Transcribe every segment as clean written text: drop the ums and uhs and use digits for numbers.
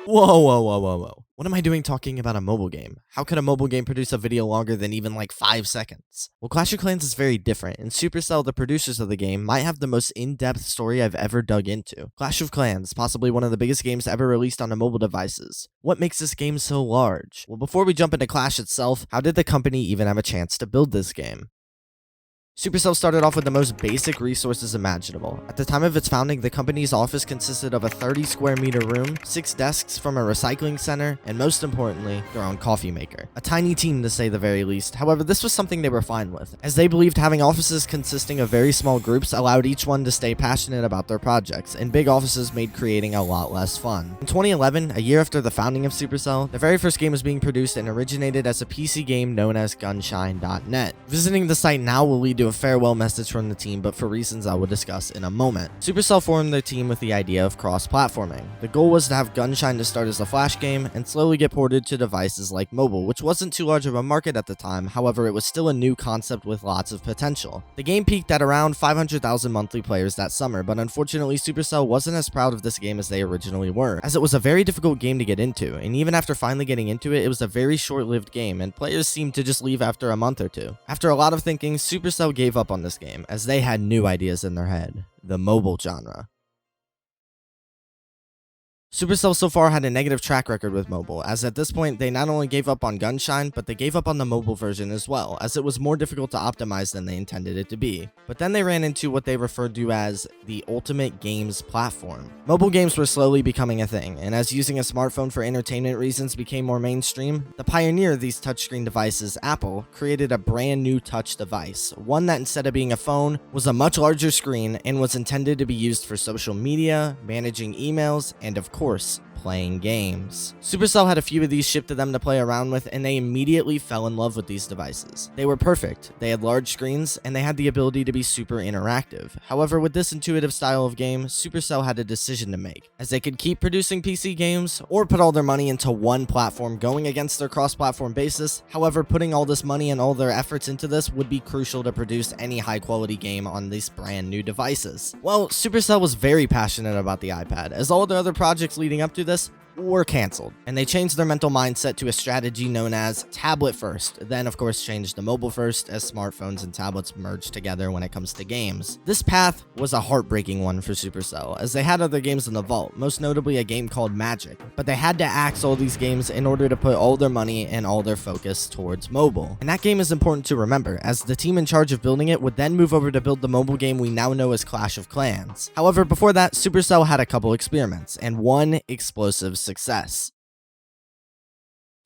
Whoa. What am I doing talking about a mobile game? How could a mobile game produce a video longer than even like 5 seconds? Well, Clash of Clans is very different, and Supercell, the producers of the game, might have the most in-depth story I've ever dug into. Clash of Clans, possibly one of the biggest games ever released on mobile devices. What makes this game so large? Well, before we jump into Clash itself, how did the company even have a chance to build this game? Supercell started off with the most basic resources imaginable. At the time of its founding, the company's office consisted of a 30 square meter room, 6 desks from a recycling center, and most importantly, their own coffee maker. A tiny team to say the very least. However, this was something they were fine with, as they believed having offices consisting of very small groups allowed each one to stay passionate about their projects, and big offices made creating a lot less fun. In 2011, a year after the founding of Supercell, the very first game was being produced and originated as a PC game known as Gunshine.net. Visiting the site now will lead to a farewell message from the team, but for reasons I will discuss in a moment. Supercell formed their team with the idea of cross-platforming. The goal was to have Gunshine to start as a flash game and slowly get ported to devices like mobile, which wasn't too large of a market at the time. However, it was still a new concept with lots of potential. The game peaked at around 500,000 monthly players that summer, but unfortunately Supercell wasn't as proud of this game as they originally were, as it was a very difficult game to get into, and even after finally getting into it, it was a very short-lived game, and players seemed to just leave after a month or two. After a lot of thinking, Supercell gave up on this game, as they had new ideas in their head: the mobile genre. Supercell so far had a negative track record with mobile, as at this point they not only gave up on Gunshine, but they gave up on the mobile version as well, as it was more difficult to optimize than they intended it to be. But then they ran into what they referred to as the ultimate games platform. Mobile games were slowly becoming a thing, and as using a smartphone for entertainment reasons became more mainstream, the pioneer of these touchscreen devices, Apple, created a brand new touch device, one that instead of being a phone, was a much larger screen and was intended to be used for social media, managing emails, and of course, playing games. Supercell had a few of these shipped to them to play around with, and they immediately fell in love with these devices. They were perfect, they had large screens, and they had the ability to be super interactive. However, with this intuitive style of game, Supercell had a decision to make, as they could keep producing PC games, or put all their money into one platform going against their cross-platform basis. However, putting all this money and all their efforts into this would be crucial to produce any high-quality game on these brand new devices. Well, Supercell was very passionate about the iPad, as all their other projects leading up to this were cancelled, and they changed their mental mindset to a strategy known as tablet first, then of course changed to mobile first as smartphones and tablets merged together when it comes to games. This path was a heartbreaking one for Supercell, as they had other games in the vault, most notably a game called Magic, but they had to axe all these games in order to put all their money and all their focus towards mobile. And that game is important to remember, as the team in charge of building it would then move over to build the mobile game we now know as Clash of Clans. However, before that, Supercell had a couple experiments, and one explosive success.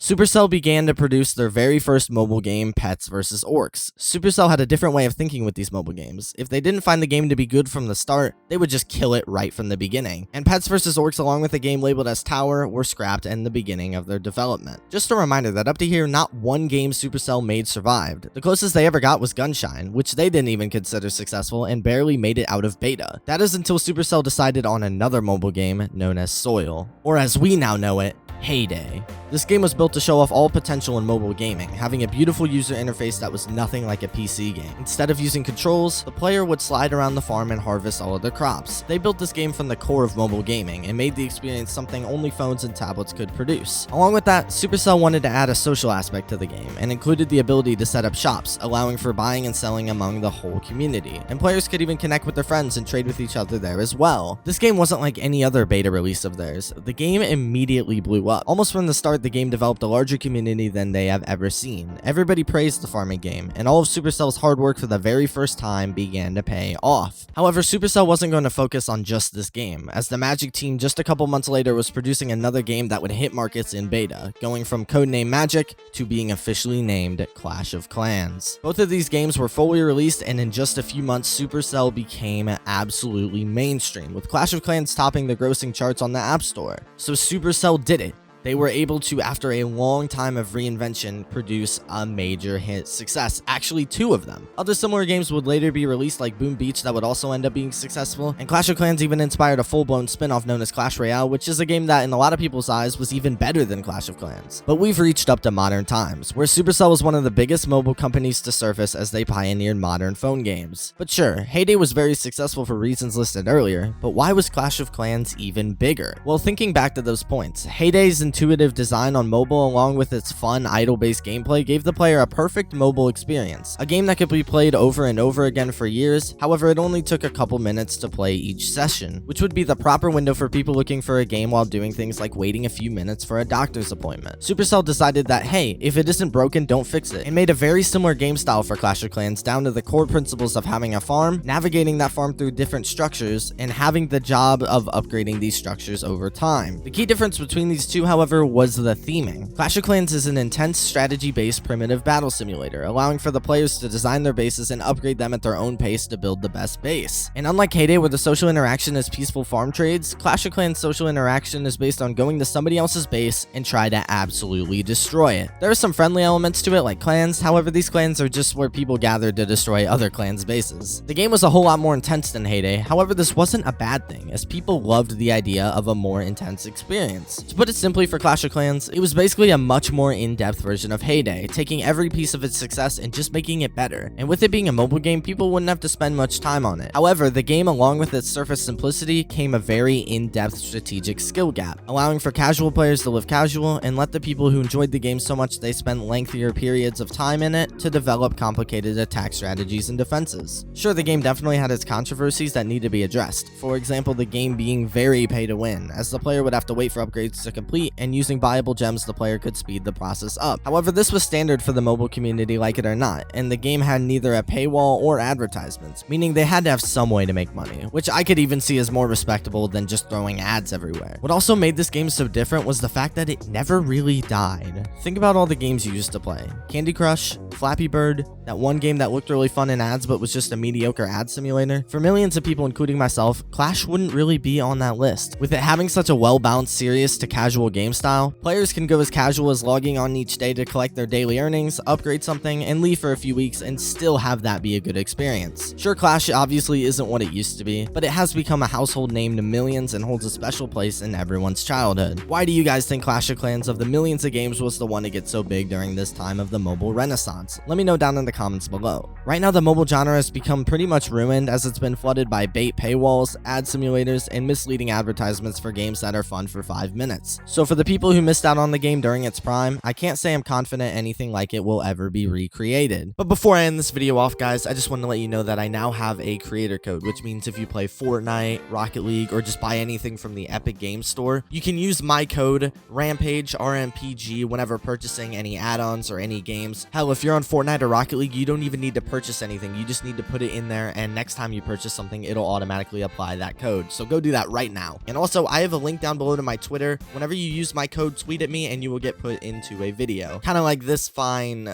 Supercell began to produce their very first mobile game, Pets vs. Orcs. Supercell had a different way of thinking with these mobile games. If they didn't find the game to be good from the start, they would just kill it right from the beginning. And Pets vs. Orcs, along with a game labeled as Tower, were scrapped in the beginning of their development. Just a reminder that up to here, not one game Supercell made survived. The closest they ever got was Gunshine, which they didn't even consider successful and barely made it out of beta. That is until Supercell decided on another mobile game known as Soil, or as we now know it, Heyday. This game was built to show off all potential in mobile gaming, having a beautiful user interface that was nothing like a PC game. Instead of using controls, the player would slide around the farm and harvest all of their crops. They built this game from the core of mobile gaming and made the experience something only phones and tablets could produce. Along with that, Supercell wanted to add a social aspect to the game and included the ability to set up shops, allowing for buying and selling among the whole community. And players could even connect with their friends and trade with each other there as well. This game wasn't like any other beta release of theirs. The game immediately blew up. Almost from the start, the game developed a larger community than they have ever seen. Everybody praised the farming game, and all of Supercell's hard work for the very first time began to pay off. However, Supercell wasn't going to focus on just this game, as the Magic team just a couple months later was producing another game that would hit markets in beta, going from codename Magic to being officially named Clash of Clans. Both of these games were fully released, and in just a few months, Supercell became absolutely mainstream, with Clash of Clans topping the grossing charts on the App Store. So Supercell did it. they were able to, after a long time of reinvention, produce a major hit success. Actually, 2 of them. Other similar games would later be released, like Boom Beach, that would also end up being successful, and Clash of Clans even inspired a full-blown spin-off known as Clash Royale, which is a game that in a lot of people's eyes was even better than Clash of Clans. But we've reached up to modern times, where Supercell was one of the biggest mobile companies to surface as they pioneered modern phone games. But sure, Heyday was very successful for reasons listed earlier, but why was Clash of Clans even bigger? Well, thinking back to those points, Heyday's intuitive design on mobile along with its fun idle-based gameplay gave the player a perfect mobile experience, a game that could be played over and over again for years. However, it only took a couple minutes to play each session, which would be the proper window for people looking for a game while doing things like waiting a few minutes for a doctor's appointment. Supercell decided that, hey, if it isn't broken, don't fix it, and made a very similar game style for Clash of Clans down to the core principles of having a farm, navigating that farm through different structures, and having the job of upgrading these structures over time. The key difference between these two, however, was the theming. Clash of Clans is an intense strategy-based primitive battle simulator, allowing for the players to design their bases and upgrade them at their own pace to build the best base. And unlike Heyday, where the social interaction is peaceful farm trades, Clash of Clans' social interaction is based on going to somebody else's base and try to absolutely destroy it. There are some friendly elements to it, like clans. However, these clans are just where people gather to destroy other clans' bases. The game was a whole lot more intense than Heyday. However, this wasn't a bad thing, as people loved the idea of a more intense experience. To put it simply, for Clash of Clans, it was basically a much more in-depth version of Heyday, taking every piece of its success and just making it better. And with it being a mobile game, people wouldn't have to spend much time on it. However, the game, along with its surface simplicity, came a very in-depth strategic skill gap, allowing for casual players to live casual and let the people who enjoyed the game so much they spent lengthier periods of time in it to develop complicated attack strategies and defenses. Sure, the game definitely had its controversies that need to be addressed. For example, the game being very pay to win, as the player would have to wait for upgrades to complete, and using buyable gems the player could speed the process up. However, this was standard for the mobile community, like it or not, and the game had neither a paywall or advertisements, meaning they had to have some way to make money, which I could even see as more respectable than just throwing ads everywhere. What also made this game so different was the fact that it never really died. Think about all the games you used to play. Candy Crush, Flappy Bird, that one game that looked really fun in ads but was just a mediocre ad simulator. For millions of people, including myself, Clash wouldn't really be on that list. With it having such a well-balanced serious to casual game style, players can go as casual as logging on each day to collect their daily earnings, upgrade something, and leave for a few weeks and still have that be a good experience. Sure, Clash obviously isn't what it used to be, but it has become a household name to millions and holds a special place in everyone's childhood. Why do you guys think Clash of Clans, of the millions of games, was the one to get so big during this time of the mobile renaissance? Let me know down in the comments below. Right now, the mobile genre has become pretty much ruined, as it's been flooded by bait paywalls, ad simulators, and misleading advertisements for games that are fun for 5 minutes. So for the people who missed out on the game during its prime, I can't say I'm confident anything like it will ever be recreated. But before I end this video off, guys, I just want to let you know that I now have a creator code, which means if you play Fortnite, Rocket League, or just buy anything from the Epic Games Store, you can use my code Rampage RMPG whenever purchasing any add-ons or any games. Hell, if you're on Fortnite or Rocket League, you don't even need to purchase anything. You just need to put it in there, and next time you purchase something, it'll automatically apply that code. So go do that right now. And also, I have a link down below to my Twitter. Whenever you use my code, tweet at me and you will get put into a video. Kind of like this fine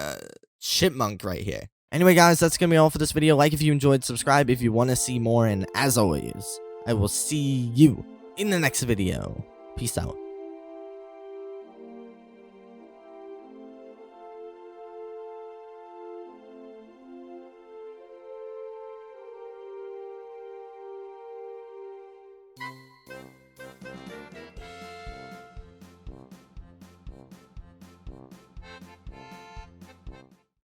chipmunk right here. Anyway, guys, that's gonna be all for this video. Like if you enjoyed, subscribe if you want to see more, and as always, I will see you in the next video. Peace out.